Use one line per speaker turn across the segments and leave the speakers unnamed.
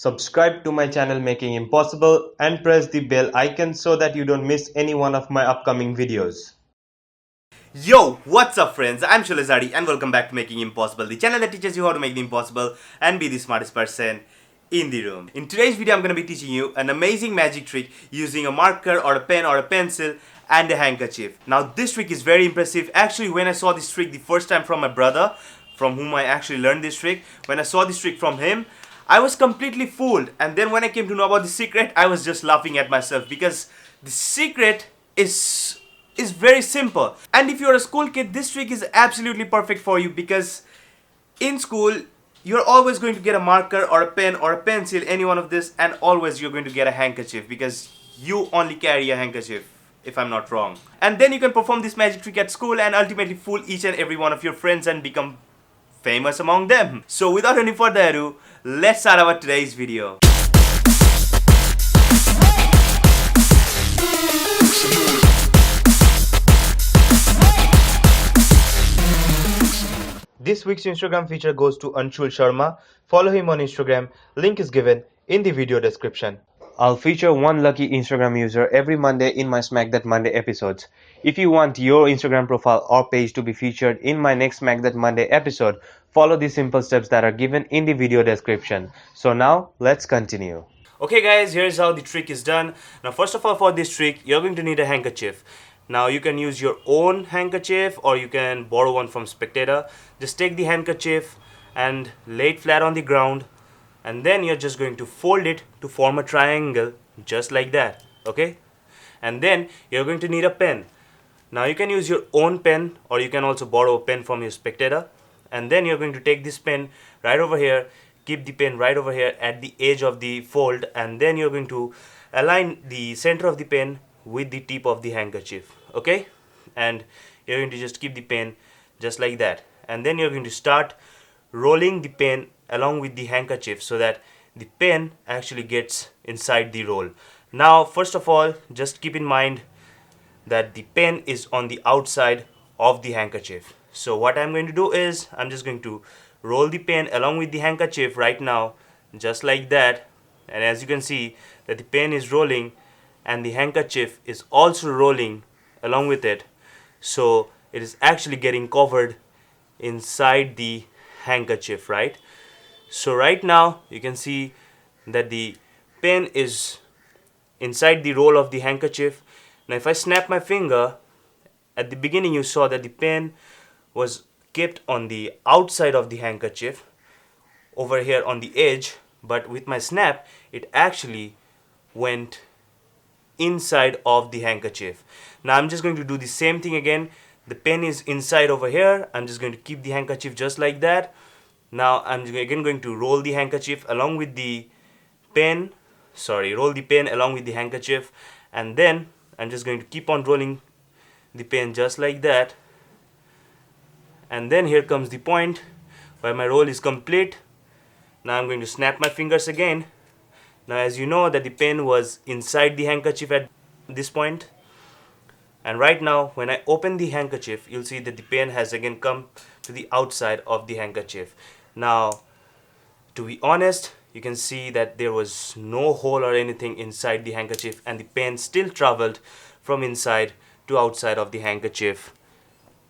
Subscribe to my channel Making Impossible and press the bell icon so that you don't miss any one of my upcoming videos.
Yo, what's up friends? I'm Shulazadi and welcome back to Making Impossible, the channel that teaches you how to make the impossible and be the smartest person in the room. In today's video, I'm going to be teaching you an amazing magic trick using a marker or a pen or a pencil and a handkerchief. Now this trick is very impressive. Actually, when I saw this trick the first time from my brother, from whom I actually learned this trick, when I saw this trick from him, I was completely fooled. And then when I came to know about the secret, I was just laughing at myself because the secret is very simple. And if you're a school kid, this trick is absolutely perfect for you because in school you're always going to get a marker or a pen or a pencil, any one of this, and always you're going to get a handkerchief because you only carry a handkerchief, if I'm not wrong. And then you can perform this magic trick at school and ultimately fool each and every one of your friends and become famous among them. So without any further ado, let's start our today's video.
This week's Instagram feature goes to Anshul Sharma. Follow him on Instagram. Link is given in the video description. I'll feature one lucky Instagram user every Monday in my Smack That Monday episodes. If you want your Instagram profile or page to be featured in my next Smack That Monday episode, follow the simple steps that are given in the video description. So now, let's continue.
Okay guys, here's how the trick is done. Now first of all, for this trick, you're going to need a handkerchief. Now you can use your own handkerchief or you can borrow one from Spectator. Just take the handkerchief and lay it flat on the ground, and then you're just going to fold it to form a triangle just like that, okay? And then you're going to need a pen. Now you can use your own pen or you can also borrow a pen from your Spectator. And then you're going to take this pen right over here, keep the pen right over here at the edge of the fold, and then you're going to align the center of the pen with the tip of the handkerchief, okay? And you're going to just keep the pen just like that, and then you're going to start rolling the pen along with the handkerchief so that the pen actually gets inside the roll. Now first of all, just keep in mind that the pen is on the outside of the handkerchief. So what I'm going to do is I'm just going to roll the pen along with the handkerchief right now, just like that. And as you can see that the pen is rolling and the handkerchief is also rolling along with it, so it is actually getting covered inside the handkerchief, right? So right now you can see that the pen is inside the roll of the handkerchief. Now if I snap my finger, at the beginning you saw that the pen was kept on the outside of the handkerchief over here on the edge, but with my snap it actually went inside of the handkerchief. Now I'm just going to do the same thing again. The pen is inside over here. I'm just going to keep the handkerchief just like that. Now I'm again going to roll the handkerchief along with the pen, roll the pen along with the handkerchief, and then I'm just going to keep on rolling the pen just like that. And then here comes the point where my roll is complete. Now I'm going to snap my fingers again. Now as you know that the pen was inside the handkerchief at this point, and right now when I open the handkerchief, you'll see that the pen has again come to the outside of the handkerchief. Now to be honest, you can see that there was no hole or anything inside the handkerchief, and the pen still traveled from inside to outside of the handkerchief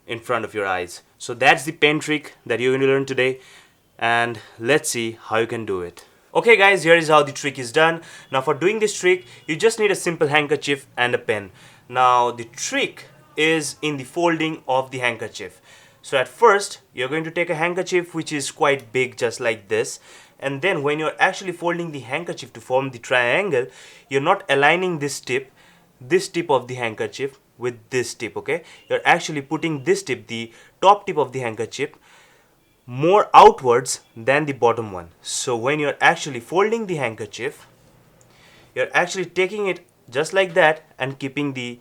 in front of your eyes. So that's the pen trick that you're going to learn today, and let's see how you can do it. Okay guys, here is how the trick is done. Now for doing this trick, you just need a simple handkerchief and a pen. Now the trick is in the folding of the handkerchief. So at first, you're going to take a handkerchief which is quite big, just like this. And then when you're actually folding the handkerchief to form the triangle, you're not aligning this tip of the handkerchief with this tip, okay? You're actually putting this tip, the top tip of the handkerchief, more outwards than the bottom one. So when you're actually folding the handkerchief, you're actually taking it just like that and keeping the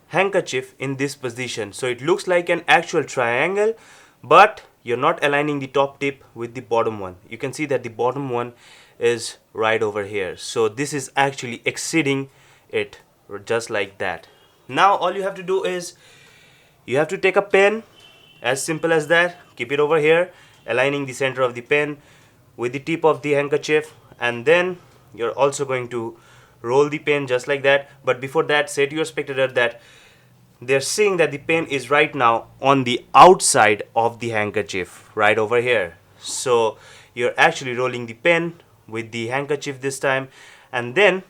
handkerchief in this position. So it looks like an actual triangle, but you're not aligning the top tip with the bottom one. You can see that the bottom one is right over here. So this is actually exceeding it just like that. Now all you have to do is you have to take a pen, as simple as that. Keep it over here, aligning the center of the pen with the tip of the handkerchief, and then you're also going to roll the pen just like that. But before that, say to your spectator that they're seeing that the pen is right now on the outside of the handkerchief, right over here. So you're actually rolling the pen with the handkerchief this time. And then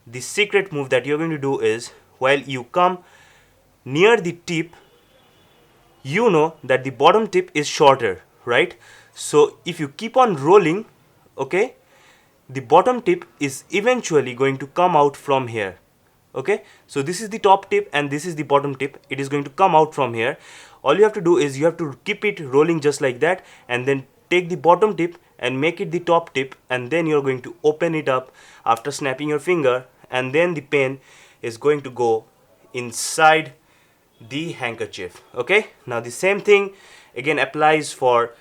the secret move that you're going to do is, while you come near the tip, you know that the bottom tip is shorter, right? So if you keep on rolling, okay, the bottom tip is eventually going to come out from here. Okay, so this is the top tip and this is the bottom tip. It is going to come out from here. All you have to do is you have to keep it rolling just like that, and then take the bottom tip and make it the top tip, and then you're going to open it up after snapping your finger, and then the pen is going to go inside the handkerchief. Okay, now the same thing again applies for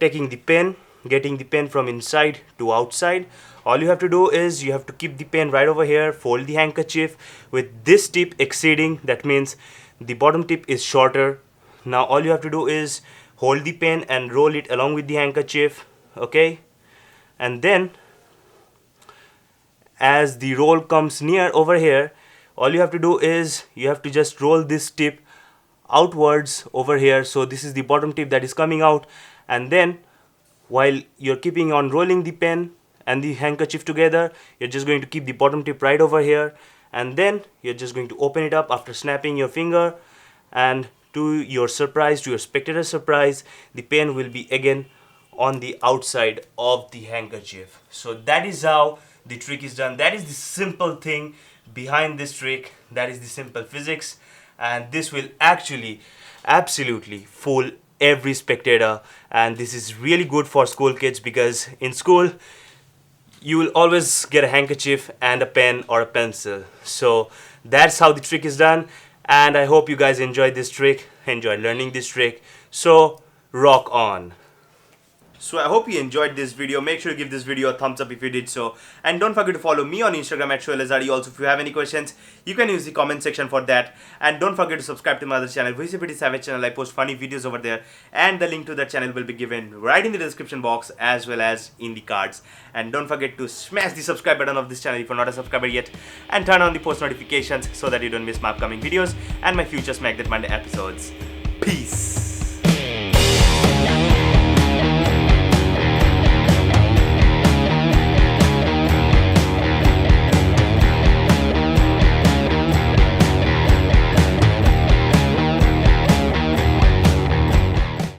taking the pen, getting the pen from inside to outside. All you have to do is you have to keep the pen right over here, fold the handkerchief with this tip exceeding, that means the bottom tip is shorter. Now all you have to do is hold the pen and roll it along with the handkerchief. Okay, and then as the roll comes near over here, all you have to do is you have to just roll this tip outwards over here. So this is the bottom tip that is coming out, and then while you're keeping on rolling the pen and the handkerchief together, you're just going to keep the bottom tip right over here, and then you're just going to open it up after snapping your finger, and to your surprise, to your spectator's surprise, the pen will be again on the outside of the handkerchief. So that is how the trick is done. That is the simple thing behind this trick. That is the simple physics, and this will actually absolutely fool every spectator. And this is really good for school kids, because in school you will always get a handkerchief and a pen or a pencil. So that's how the trick is done, and I hope you guys enjoyed this trick, enjoyed learning this trick. So rock on. So I hope you enjoyed this video. Make sure to give this video a thumbs up if you did so. And don't forget to follow me on Instagram at Shoelazari. Also, if you have any questions, you can use the comment section for that. And don't forget to subscribe to my other channel, Pretty Savage channel. I post funny videos over there. And the link to that channel will be given right in the description box as well as in the cards. And don't forget to smash the subscribe button of this channel if you're not a subscriber yet. And turn on the post notifications so that you don't miss my upcoming videos and my future Smack That Monday episodes. Peace.